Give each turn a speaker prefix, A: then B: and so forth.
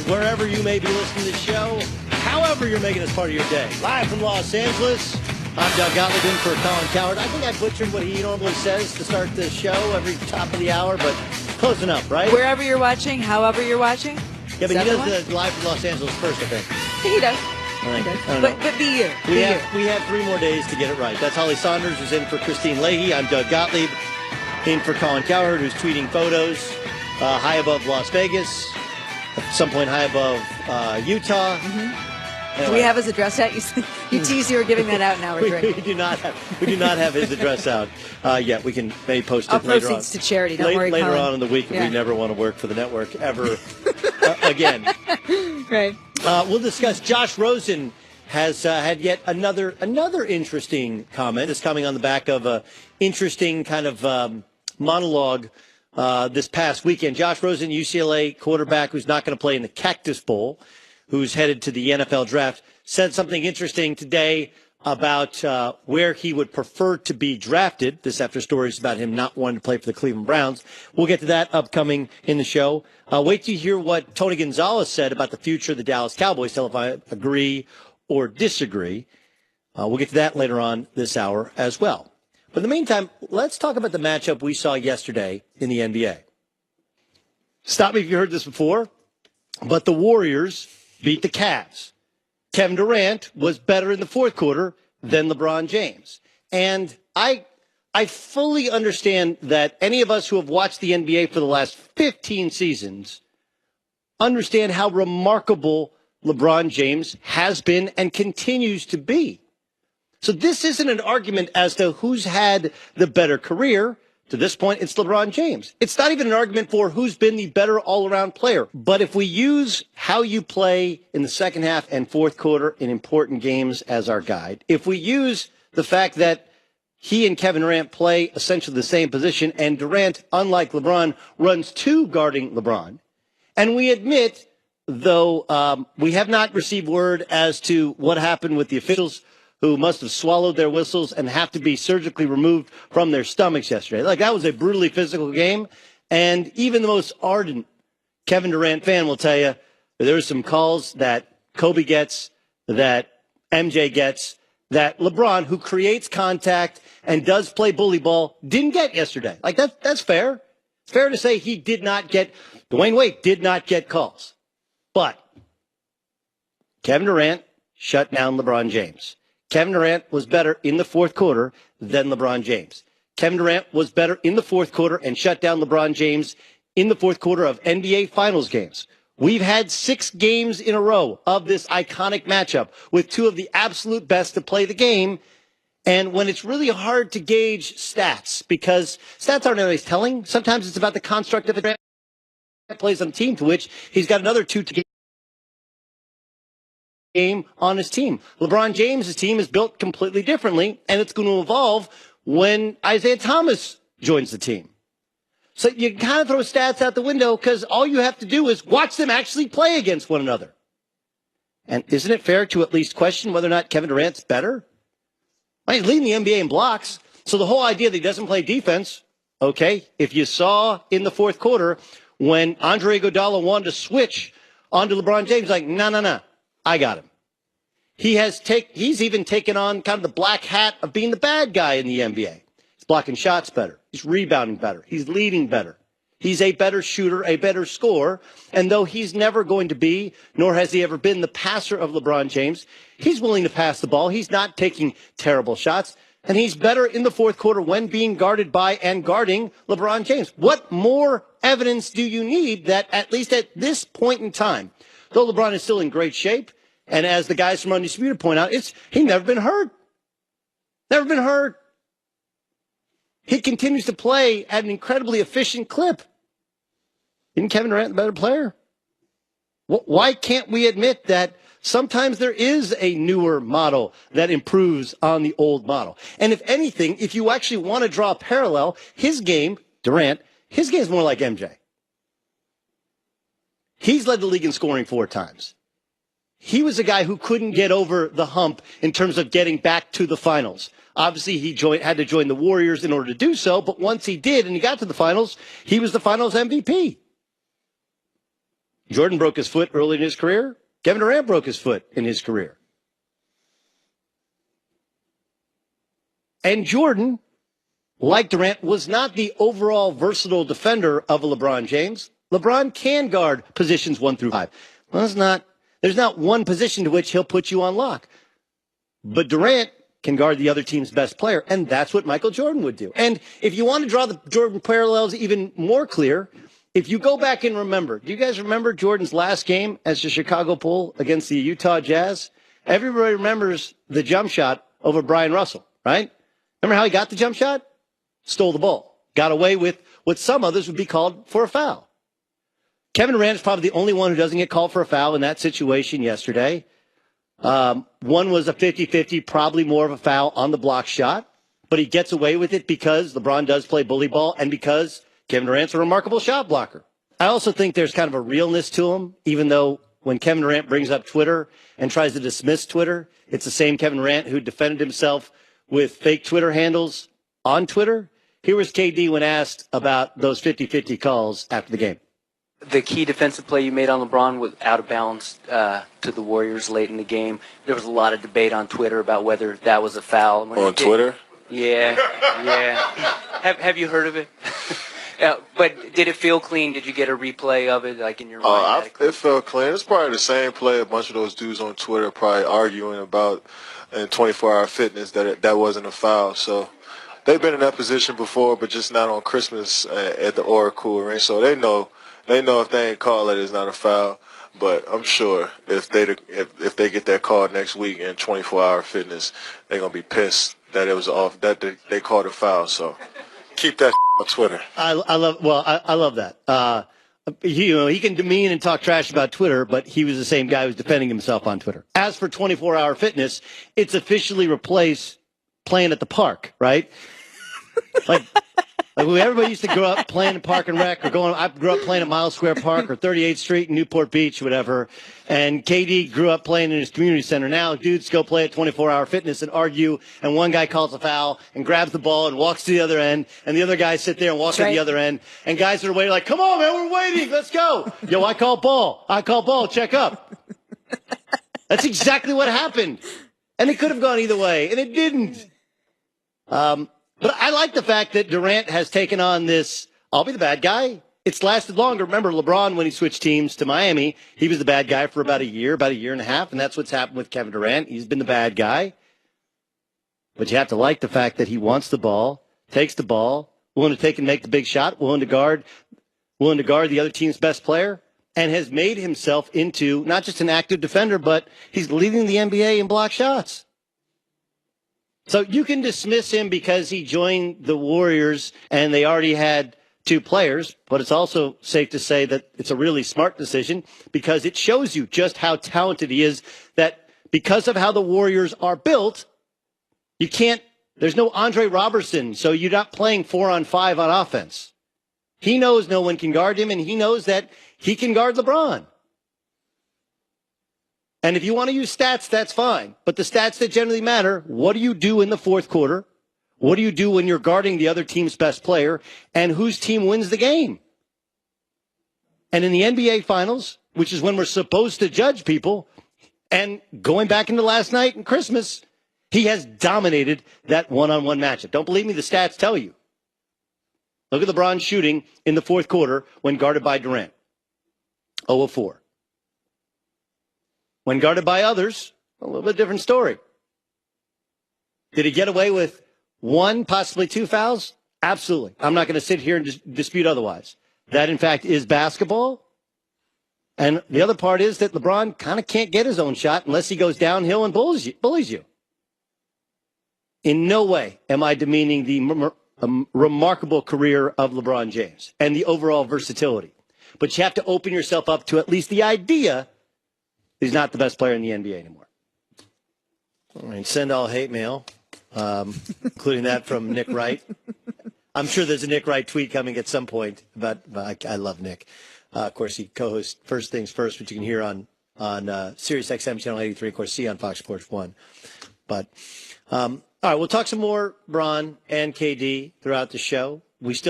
A: Wherever you may be listening to the show, however you're making this part of your day. Live from Los Angeles, I'm Doug Gottlieb in for Colin Cowherd. I think I butchered what he normally says to start the show every top of the hour, but close enough, right?
B: Wherever you're watching, however you're watching.
A: Yeah, but he does the Live from Los Angeles first, I think.
B: He does. But be you.
A: We have 3 more days to get it right. That's Holly Saunders, who's in for Christine Leahy. I'm Doug Gottlieb, in for Colin Cowherd, who's tweeting photos high above Las Vegas, at some point high above Utah.
B: Mm-hmm. Anyway. Do we have his address out? You tease you were giving that out now.
A: We do not have his address out yet. We can maybe post it later on.
B: Proceeds to charity. Don't worry,
A: later
B: Colin.
A: on in the week if we never want to work for the network ever again.
B: Right.
A: We'll discuss. Josh Rosen has had yet another interesting comment. It's coming on the back of an interesting kind of monologue this past weekend. Josh Rosen, UCLA quarterback who's not going to play in the Cactus Bowl, who's headed to the NFL draft, said something interesting today about where he would prefer to be drafted. This after stories about him not wanting to play for the Cleveland Browns. We'll get to that upcoming in the show. Wait to hear what Tony Gonzalez said about the future of the Dallas Cowboys. Tell if I agree or disagree. We'll get to that later on this hour as well. But in the meantime, let's talk about the matchup we saw yesterday in the NBA. Stop me if you heard this before, but the Warriors beat the Cavs. Kevin Durant was better in the fourth quarter than LeBron James. And I fully understand that any of us who have watched the NBA for the last 15 seasons understand how remarkable LeBron James has been and continues to be. So this isn't an argument as to who's had the better career. To this point, it's LeBron James. It's not even an argument for who's been the better all-around player. But if we use how you play in the second half and fourth quarter in important games as our guide, if we use the fact that he and Kevin Durant play essentially the same position, and Durant, unlike LeBron, runs 2 guarding LeBron, and we admit, though we have not received word as to what happened with the officials who must have swallowed their whistles and have to be surgically removed from their stomachs yesterday. Like, that was a brutally physical game. And even the most ardent Kevin Durant fan will tell you there were some calls that Kobe gets, that MJ gets, that LeBron, who creates contact and does play bully ball, didn't get yesterday. Like, that's fair. It's fair to say he did not get, Dwayne Wade did not get calls. But Kevin Durant shut down LeBron James. Kevin Durant was better in the fourth quarter than LeBron James. Kevin Durant was better in the fourth quarter and shut down LeBron James in the fourth quarter of NBA Finals games. We've had 6 games in a row of this iconic matchup with 2 of the absolute best to play the game. And when it's really hard to gauge stats, because stats aren't always telling, sometimes it's about the construct of it plays on a team to which he's got another 2 to game on his team. LeBron James' team is built completely differently, and it's going to evolve when Isaiah Thomas joins the team. So you kind of throw stats out the window because all you have to do is watch them actually play against one another. And isn't it fair to at least question whether or not Kevin Durant's better? Well, he's leading the NBA in blocks, so the whole idea that he doesn't play defense, okay, if you saw in the fourth quarter when Andre Iguodala wanted to switch onto LeBron James, like, no. I got him. He's even taken on kind of the black hat of being the bad guy in the NBA. He's blocking shots better. He's rebounding better. He's leading better. He's a better shooter, a better scorer. And though he's never going to be, nor has he ever been, the passer of LeBron James, he's willing to pass the ball. He's not taking terrible shots. And he's better in the fourth quarter when being guarded by and guarding LeBron James. What more evidence do you need that, at least at this point in time, though LeBron is still in great shape, and as the guys from Undisputed point out, he's never been hurt. Never been hurt. He continues to play at an incredibly efficient clip. Isn't Kevin Durant the better player? Why can't we admit that sometimes there is a newer model that improves on the old model? And if anything, if you actually want to draw a parallel, his game, Durant, his game is more like MJ. He's led the league in scoring 4 times. He was a guy who couldn't get over the hump in terms of getting back to the finals. Obviously, he had to join the Warriors in order to do so, but once he did and he got to the finals, he was the finals MVP. Jordan broke his foot early in his career. Kevin Durant broke his foot in his career. And Jordan, like Durant, was not the overall versatile defender of a LeBron James. LeBron can guard positions 1 through 5. Well, there's not one position to which he'll put you on lock. But Durant can guard the other team's best player, and that's what Michael Jordan would do. And if you want to draw the Jordan parallels even more clear, if you go back and remember, do you guys remember Jordan's last game as the Chicago Bull against the Utah Jazz? Everybody remembers the jump shot over Brian Russell, right? Remember how he got the jump shot? Stole the ball. Got away with what some others would be called for a foul. Kevin Durant is probably the only one who doesn't get called for a foul in that situation yesterday. One was a 50-50, probably more of a foul on the block shot, but he gets away with it because LeBron does play bully ball and because Kevin Durant's a remarkable shot blocker. I also think there's kind of a realness to him, even though when Kevin Durant brings up Twitter and tries to dismiss Twitter, it's the same Kevin Durant who defended himself with fake Twitter handles on Twitter. Here was KD when asked about those 50-50 calls after the game.
C: The key defensive play you made on LeBron was out of bounds to the Warriors late in the game. There was a lot of debate on Twitter about whether that was a foul.
D: On Twitter?
C: Yeah. Have you heard of it? But did it feel clean? Did you get a replay of it, like in your mind?
D: It felt clean. It's probably the same play a bunch of those dudes on Twitter are probably arguing about in 24-hour fitness that wasn't a foul. So they've been in that position before, but just not on Christmas at the Oracle Arena. So they know if they ain't call it, it's not a foul. But I'm sure if they get that call next week in 24-hour fitness, they're gonna be pissed that it was off, that they called a foul. So keep that on Twitter.
A: I love that. He can demean and talk trash about Twitter, but he was the same guy who's defending himself on Twitter. As for 24-hour fitness, it's officially replaced playing at the park, right? Like everybody used to grow up playing at Park and Rec I grew up playing at Miles Square Park or 38th Street in Newport Beach, whatever. And KD grew up playing in his community center. Now dudes go play at 24-hour fitness and argue, and one guy calls a foul and grabs the ball and walks to the other end, and the other guys sit there and walk to the other end. And guys are waiting like, come on, man, we're waiting. Let's go. Yo, I call ball. Check up. That's exactly what happened. And it could have gone either way, and it didn't. But I like the fact that Durant has taken on this, I'll be the bad guy. It's lasted longer. Remember, LeBron, when he switched teams to Miami, he was the bad guy for about a year and a half, and that's what's happened with Kevin Durant. He's been the bad guy. But you have to like the fact that he wants the ball, takes the ball, willing to take and make the big shot, willing to guard the other team's best player, and has made himself into not just an active defender, but he's leading the NBA in block shots. So you can dismiss him because he joined the Warriors and they already had 2 players, but it's also safe to say that it's a really smart decision because it shows you just how talented he is, that because of how the Warriors are built, there's no Andre Robertson, so you're not playing 4-on-5 on offense. He knows no one can guard him, and he knows that he can guard LeBron. And if you want to use stats, that's fine. But the stats that generally matter, what do you do in the fourth quarter? What do you do when you're guarding the other team's best player? And whose team wins the game? And in the NBA Finals, which is when we're supposed to judge people, and going back into last night and Christmas, he has dominated that one-on-one matchup. Don't believe me? The stats tell you. Look at LeBron shooting in the fourth quarter when guarded by Durant. 0 of 4. When guarded by others, a little bit different story. Did he get away with 1, possibly 2 fouls? Absolutely. I'm not going to sit here and dispute otherwise. That, in fact, is basketball. And the other part is that LeBron kind of can't get his own shot unless he goes downhill and bullies you. In no way am I demeaning the remarkable career of LeBron James and the overall versatility. But you have to open yourself up to at least the idea he's not the best player in the NBA anymore. All right, send all hate mail, including that from Nick Wright. I'm sure there's a Nick Wright tweet coming at some point, but I love Nick. Of course, he co-hosts First Things First, which you can hear on Sirius XM Channel 83, of course, see on Fox Sports 1. But, all right, we'll talk some more Bron and KD throughout the show. We still